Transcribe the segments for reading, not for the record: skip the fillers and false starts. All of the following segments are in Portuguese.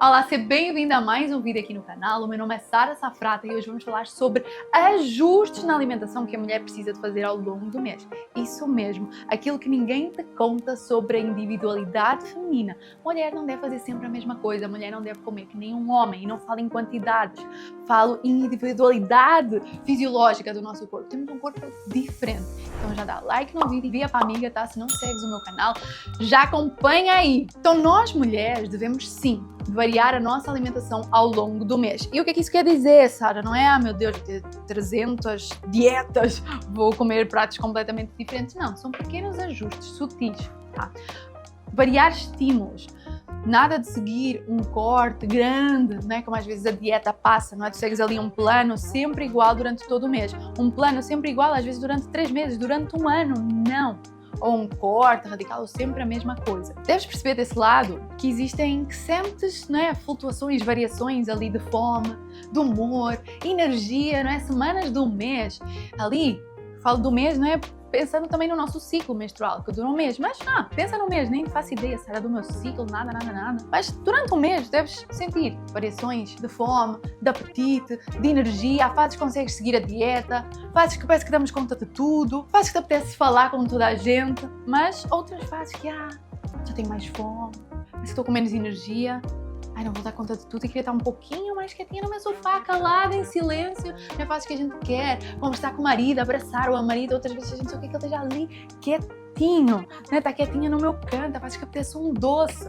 Olá, seja bem-vindo a mais um vídeo aqui no canal. O meu nome é Sara Safrata e hoje vamos falar sobre ajustes na alimentação que a mulher precisa de fazer ao longo do mês. Isso mesmo, aquilo que ninguém te conta sobre a individualidade feminina. A mulher não deve fazer sempre a mesma coisa, a mulher não deve comer que nem um homem, e não falo em quantidades, falo em individualidade fisiológica do nosso corpo. Temos um corpo diferente, então já dá like no vídeo, envia para a amiga, tá? Se não segues o meu canal, já acompanha aí. Então nós mulheres devemos sim variar a nossa alimentação ao longo do mês. E o que é que isso quer dizer, Sara? Não é, meu Deus, ter 300 dietas, vou comer pratos completamente diferentes. Não, são pequenos ajustes, sutis, tá? Variar estímulos. Nada de seguir um corte grande, né? Como às vezes a dieta passa, não é? Tu segues ali um plano sempre igual durante todo o mês. Um plano sempre igual, às vezes durante 3 meses, durante um ano. Não! Ou um corte radical, ou sempre a mesma coisa. Deves perceber desse lado que existem sentes, não é, flutuações, variações ali de fome, de humor, energia, não é, semanas do mês. Ali, falo do mês, não é, pensando também no nosso ciclo menstrual, que dura um mês. Mas, pensa no mês, nem faço ideia, Sara, do meu ciclo, nada. Mas durante um mês deves sentir variações de fome, de apetite, de energia. Há fases que consegues seguir a dieta, fases que parece que damos conta de tudo, fases que te apetece falar com toda a gente, mas outras fases que, já tenho mais fome, mas estou com menos energia. Ai, não vou dar conta de tudo e queria estar um pouquinho mais quietinha no meu sofá, calada, em silêncio. Não é fácil que a gente quer conversar com o marido, abraçar o marido. Outras vezes a gente só quer que ele esteja ali quietinho, né? Tá quietinha no meu canto, faz que apetece um doce.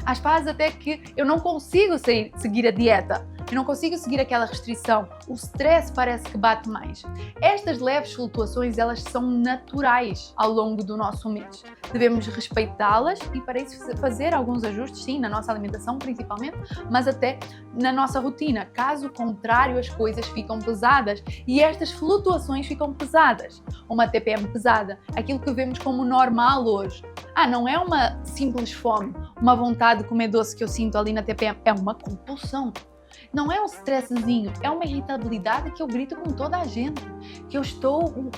Às vezes até que eu não consigo seguir a dieta, eu não consigo seguir aquela restrição, o stress parece que bate mais. Estas leves flutuações, elas são naturais ao longo do nosso mês. Devemos respeitá-las e para isso fazer alguns ajustes, sim, na nossa alimentação principalmente, mas até na nossa rotina. Caso contrário, as coisas ficam pesadas e estas flutuações ficam pesadas. Uma TPM pesada, aquilo que vemos como normal hoje. Não é uma simples fome, uma vontade de comer doce que eu sinto ali na TPM, é uma compulsão. Não é um stresszinho, é uma irritabilidade que eu grito com toda a gente, que eu estou com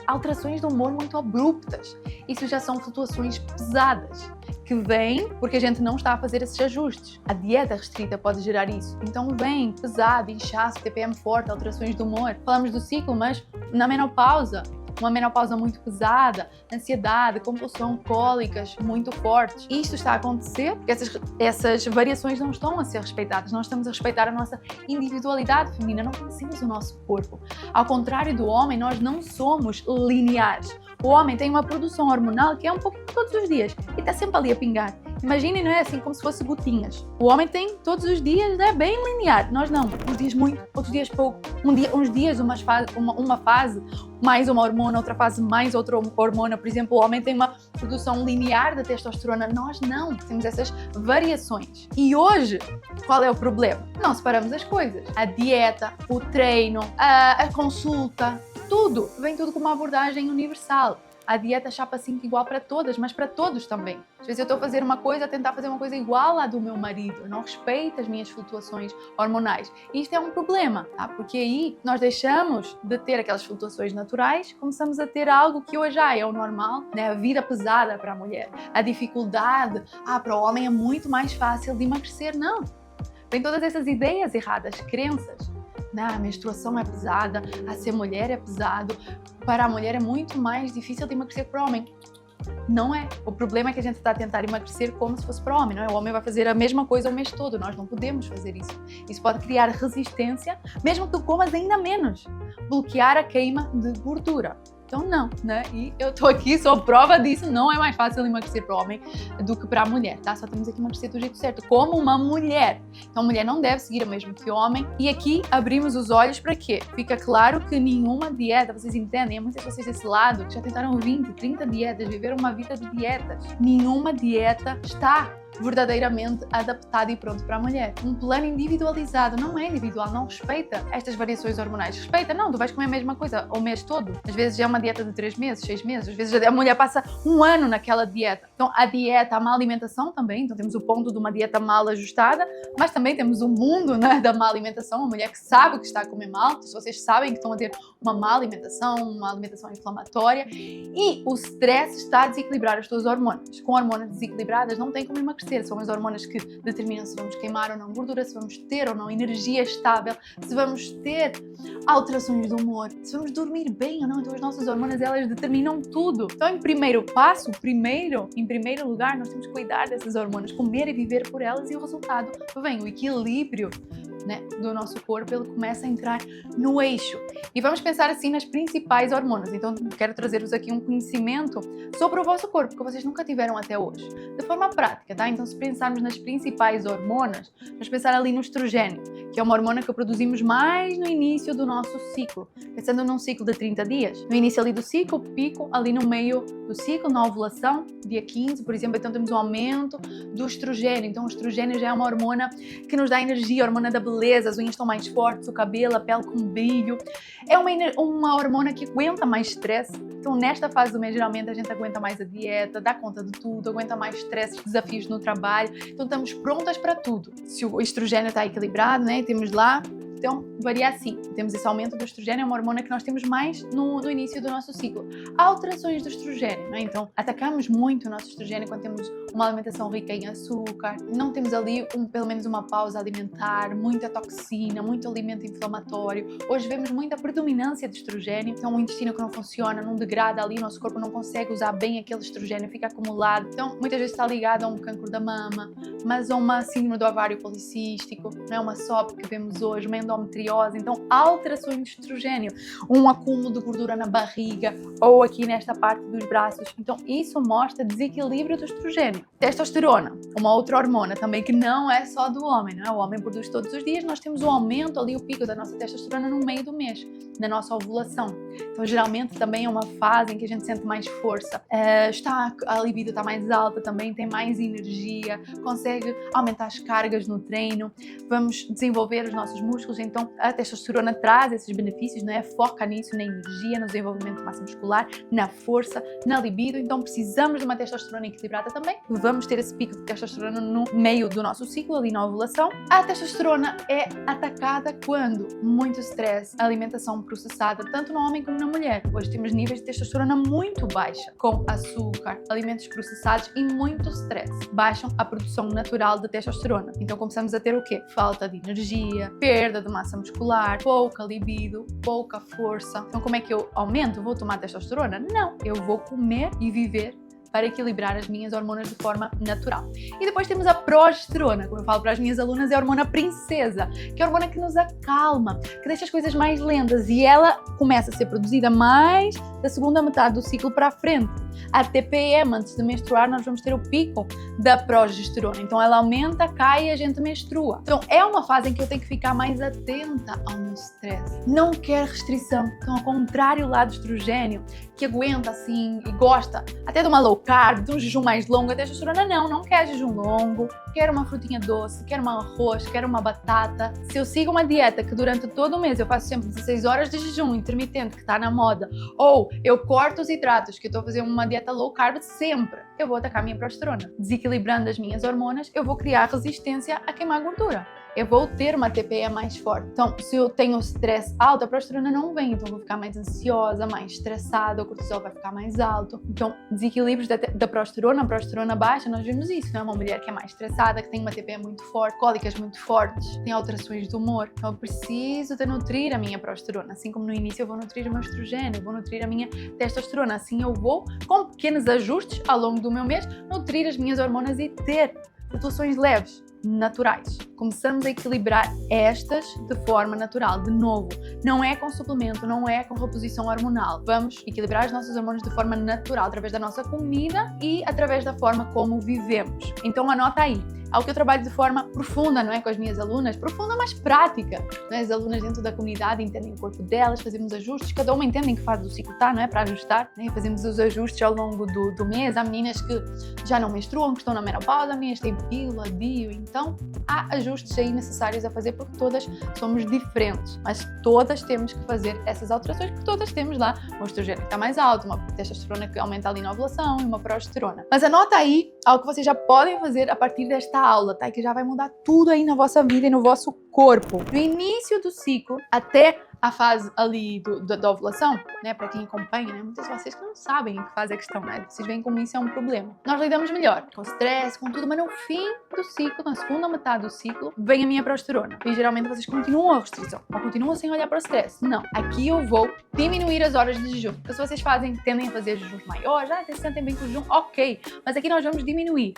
alterações de humor muito abruptas. Isso já são flutuações pesadas, que vêm porque a gente não está a fazer esses ajustes. A dieta restrita pode gerar isso. Então vem pesado, inchaço, TPM forte, alterações de humor. Falamos do ciclo, mas na menopausa, uma menopausa muito pesada, ansiedade, compulsão, cólicas muito fortes. Isto está a acontecer porque essas variações não estão a ser respeitadas. Nós estamos a respeitar a nossa individualidade feminina, não conhecemos o nosso corpo. Ao contrário do homem, nós não somos lineares. O homem tem uma produção hormonal que é um pouquinho todos os dias e está sempre ali a pingar. Imaginem, não é assim como se fosse gotinhas. O homem tem todos os dias, é bem linear. Nós não. Uns dias muito, outros dias pouco. Uns dias uma fase, mais uma hormona, outra fase mais outra hormona. Por exemplo, o homem tem uma produção linear de testosterona. Nós não. Temos essas variações. E hoje, qual é o problema? Não separamos as coisas. A dieta, o treino, a consulta, tudo. Vem tudo com uma abordagem universal. A dieta chapa 5 igual para todas, mas para todos também. Às vezes eu estou a fazer uma coisa, a tentar fazer uma coisa igual à do meu marido. Eu não respeito as minhas flutuações hormonais. E isto é um problema, tá? Porque aí nós deixamos de ter aquelas flutuações naturais, começamos a ter algo que hoje já é o normal, né? A vida pesada para a mulher. A dificuldade, para o homem é muito mais fácil de emagrecer. Não. Tem todas essas ideias erradas, crenças. A menstruação é pesada, a ser mulher é pesado, para a mulher é muito mais difícil de emagrecer que para o homem. Não é. O problema é que a gente está a tentar emagrecer como se fosse para o homem, não é? O homem vai fazer a mesma coisa o mês todo, nós não podemos fazer isso. Isso pode criar resistência, mesmo que tu comas ainda menos, bloquear a queima de gordura. Então não, né? E eu tô aqui, sou prova disso, não é mais fácil emagrecer para o homem do que para a mulher, tá? Só temos aqui emagrecer do jeito certo, como uma mulher. Então a mulher não deve seguir o mesmo que o homem. E aqui abrimos os olhos para quê? Fica claro que nenhuma dieta, vocês entendem? Há muitas pessoas desse lado que já tentaram 20, 30 dietas, viveram uma vida de dietas. Nenhuma dieta está verdadeiramente adaptado e pronto para a mulher. Um plano individualizado não é individual, não respeita estas variações hormonais. Respeita, não, tu vais comer a mesma coisa o mês todo. Às vezes é uma dieta de 3 meses, 6 meses, às vezes a mulher passa um ano naquela dieta. Então a dieta, a má alimentação também, então temos o ponto de uma dieta mal ajustada, mas Mas também temos o mundo, né, da má alimentação, a mulher que sabe que está a comer mal, se vocês sabem que estão a ter uma má alimentação, uma alimentação inflamatória, e o stress está a desequilibrar as tuas hormonas. Com hormonas desequilibradas não tem como emagrecer, são as hormonas que determinam se vamos queimar ou não gordura, se vamos ter ou não energia estável, se vamos ter alterações do humor, se vamos dormir bem ou não. Então as nossas hormonas, elas determinam tudo. Então em primeiro lugar, nós temos que cuidar dessas hormonas, comer e viver por elas, e o resultado vem, o equilíbrio, né, do nosso corpo, ele começa a entrar no eixo. E vamos pensar assim nas principais hormonas. Então quero trazer-vos aqui um conhecimento sobre o vosso corpo que vocês nunca tiveram até hoje, de forma prática, tá? Então se pensarmos nas principais hormonas, vamos pensar ali no estrogênio, que é uma hormona que produzimos mais no início do nosso ciclo, pensando num ciclo de 30 dias. No início ali do ciclo, pico ali no meio do ciclo, na ovulação, dia 15, por exemplo, então temos um aumento do estrogênio. Então o estrogênio já é uma hormona que nos dá energia, a hormona da beleza, as unhas estão mais fortes, o cabelo, a pele com brilho. É uma hormona que aguenta mais stress. Então nesta fase do mês, geralmente a gente aguenta mais a dieta, dá conta de tudo, aguenta mais stress, desafios no trabalho. Então estamos prontas para tudo. Se o estrogênio está equilibrado, né, temos lá, então varia assim. Temos esse aumento do estrogênio, é uma hormona que nós temos mais no início do nosso ciclo. Alterações do estrogênio, né? Então atacamos muito o nosso estrogênio quando temos uma alimentação rica em açúcar, não temos ali pelo menos uma pausa alimentar, muita toxina, muito alimento inflamatório. Hoje vemos muita predominância de estrogênio, então o intestino que não funciona, não degrada ali, o nosso corpo não consegue usar bem aquele estrogênio, fica acumulado. Então muitas vezes está ligado a um cancro da mama, mas a uma síndrome do ovário policístico, não é uma SOP que vemos hoje, uma endometriose. Então alterações de estrogênio, um acúmulo de gordura na barriga ou aqui nesta parte dos braços. Então isso mostra desequilíbrio do estrogênio. Testosterona, uma outra hormona também que não é só do homem, não é? O homem produz todos os dias, nós temos o aumento ali, o pico da nossa testosterona no meio do mês, na nossa ovulação. Então geralmente também é uma fase em que a gente sente mais força, a libido está mais alta também, tem mais energia, consegue aumentar as cargas no treino, vamos desenvolver os nossos músculos. Então a testosterona traz esses benefícios, não é? Foca nisso, na energia, no desenvolvimento de massa muscular, na força, na libido. Então precisamos de uma testosterona equilibrada também. Vamos ter esse pico de testosterona no meio do nosso ciclo, ali na ovulação. A testosterona é atacada quando muito stress, alimentação processada, tanto no homem como na mulher. Hoje temos níveis de testosterona muito baixa, com açúcar, alimentos processados e muito stress. Baixam a produção natural de testosterona. Então começamos a ter o quê? Falta de energia, perda de massa muscular, pouca libido, pouca força. Então como é que eu aumento? Vou tomar testosterona? Não, eu vou comer e viver para equilibrar as minhas hormonas de forma natural. E depois temos a progesterona, como eu falo para as minhas alunas, é a hormona princesa, que é a hormona que nos acalma, que deixa as coisas mais lentas, e ela começa a ser produzida mais da segunda metade do ciclo para a frente. A TPM, antes de menstruar, nós vamos ter o pico da progesterona. Então ela aumenta, cai e a gente menstrua. Então é uma fase em que eu tenho que ficar mais atenta ao meu stress. Não quer restrição. Então ao contrário lá do estrogênio, que aguenta assim e gosta até de uma low carb, de um jejum mais longo, a testosterona não quer jejum longo, quer uma frutinha doce, quer um arroz, quer uma batata. Se eu sigo uma dieta que durante todo o mês eu faço sempre 16 horas de jejum intermitente, que está na moda, ou eu corto os hidratos, que eu estou a fazer uma dieta low carb sempre, eu vou atacar a minha progesterona. Desequilibrando as minhas hormonas, eu vou criar resistência a queimar gordura. Eu vou ter uma TPM mais forte. Então, se eu tenho stress alto, a progesterona não vem, então eu vou ficar mais ansiosa, mais estressada, o cortisol vai ficar mais alto. Então, desequilíbrios da progesterona, a progesterona baixa, nós vimos isso, não é? Uma mulher que é mais estressada, que tem uma TPM muito forte, cólicas muito fortes, tem alterações do humor. Então, eu preciso de nutrir a minha progesterona, assim como no início eu vou nutrir o meu estrogênio, eu vou nutrir a minha testosterona, assim eu vou, com pequenos ajustes ao longo do meu mês, nutrir as minhas hormonas e ter flutuações leves, naturais. Começamos a equilibrar estas de forma natural. De novo, não é com suplemento, não é com reposição hormonal. Vamos equilibrar as nossas hormonas de forma natural, através da nossa comida e através da forma como vivemos. Então anota aí. Algo que eu trabalho de forma profunda, não é? Com as minhas alunas, profunda, mas prática. Não é? As alunas dentro da comunidade entendem o corpo delas, fazemos ajustes, cada uma entende em que fase do ciclo está, não é? Para ajustar, né? Fazemos os ajustes ao longo do mês. Há meninas que já não menstruam, que estão na menopausa, há meninas que têm pílula, DIU, então há ajustes aí necessários a fazer porque todas somos diferentes, mas todas temos que fazer essas alterações porque todas temos lá um estrogênio que está mais alto, uma testosterona que aumenta ali na ovulação e uma progesterona. Mas anota aí algo que vocês já podem fazer a partir desta esta aula, tá? Que já vai mudar tudo aí na vossa vida e no vosso corpo. No início do ciclo, até a fase ali da ovulação, né? Para quem acompanha, né? Muitas de vocês que não sabem em que fase é que estão, né? Vocês veem como isso é um problema. Nós lidamos melhor com o stress, com tudo, mas no fim do ciclo, na segunda metade do ciclo, vem a minha progesterona. E geralmente vocês continuam a restrição, ou continuam sem olhar para o stress. Não, aqui eu vou diminuir as horas de jejum. Então, se vocês tendem a fazer jejuns maiores, se sentem bem com o jejum, ok. Mas aqui nós vamos diminuir.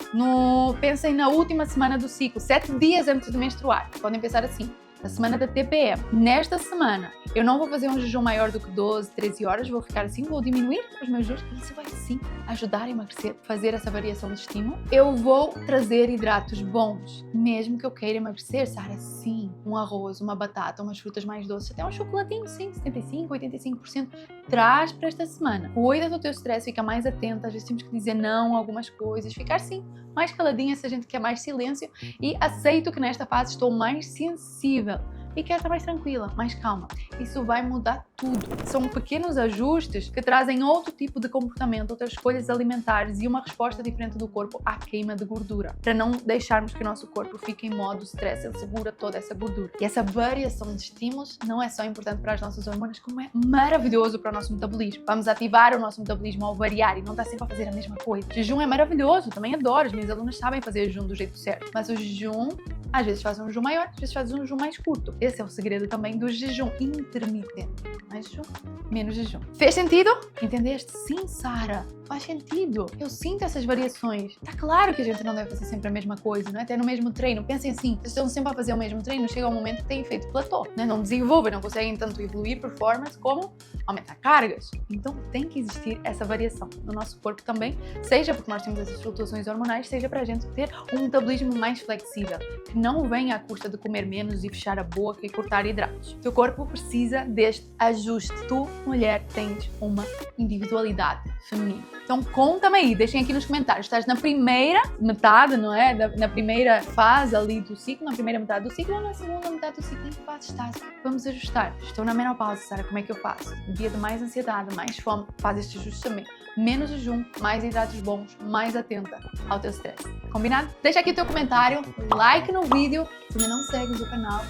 Pensem na última semana do ciclo, 7 dias antes de menstruar. Podem pensar assim. Na semana da TPM. Nesta semana, eu não vou fazer um jejum maior do que 12, 13 horas, vou ficar assim, vou diminuir os meus jejuns, e isso vai sim ajudar a emagrecer, fazer essa variação de estímulo. Eu vou trazer hidratos bons, mesmo que eu queira emagrecer, Sara, sim, um arroz, uma batata, umas frutas mais doces, até um chocolatinho, sim, 75%, 85%, traz para esta semana. Cuida do teu stress, fica mais atenta, às vezes temos que dizer não a algumas coisas, ficar sim, mais caladinha se a gente quer mais silêncio e aceito que nesta fase estou mais sensível e quero estar mais tranquila, mais calma. Isso vai mudar tudo. São pequenos ajustes que trazem outro tipo de comportamento, outras escolhas alimentares e uma resposta diferente do corpo à queima de gordura, para não deixarmos que o nosso corpo fique em modo stress, ele segura toda essa gordura. E essa variação de estímulos não é só importante para as nossas hormonas, como é maravilhoso para o nosso metabolismo. Vamos ativar o nosso metabolismo ao variar e não estar sempre a fazer a mesma coisa. O jejum é maravilhoso, também adoro, as minhas alunas sabem fazer jejum do jeito certo, mas o jejum, às vezes faz um jejum maior, às vezes faz um jejum mais curto. Esse é o segredo também do jejum intermitente. Mais jejum, menos jejum. Fez sentido? Entendeste? Sim, Sara. Faz sentido. Eu sinto essas variações. Tá claro que a gente não deve fazer sempre a mesma coisa, não é? Até no mesmo treino. Pensem assim, vocês estão sempre a fazer o mesmo treino, chega um momento que tem efeito platô, né? Não desenvolvem, não conseguem tanto evoluir performance como aumentar cargas. Então tem que existir essa variação no nosso corpo também, seja porque nós temos essas flutuações hormonais, seja para a gente ter um metabolismo mais flexível, que não venha à custa de comer menos e fechar a boca e cortar hidratos. O teu corpo precisa deste ajuste. Tu, mulher, tens uma individualidade feminina. Então conta-me aí, deixem aqui nos comentários. Estás na primeira metade, não é? Na primeira fase ali do ciclo, na primeira metade do ciclo ou na segunda metade do ciclo? Em que fase estás? Vamos ajustar. Estou na menopausa, Sara, como é que eu faço? Dia de mais ansiedade, mais fome, faz este ajuste também. Menos jejum, mais hidratos bons, mais atenta ao teu stress. Combinado? Deixa aqui o teu comentário, like no vídeo. Se ainda não segues o canal,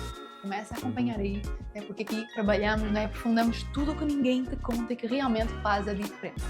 começa a acompanhar aí, né? Porque aqui trabalhamos, né? Aprofundamos tudo o que ninguém te conta e que realmente faz a diferença.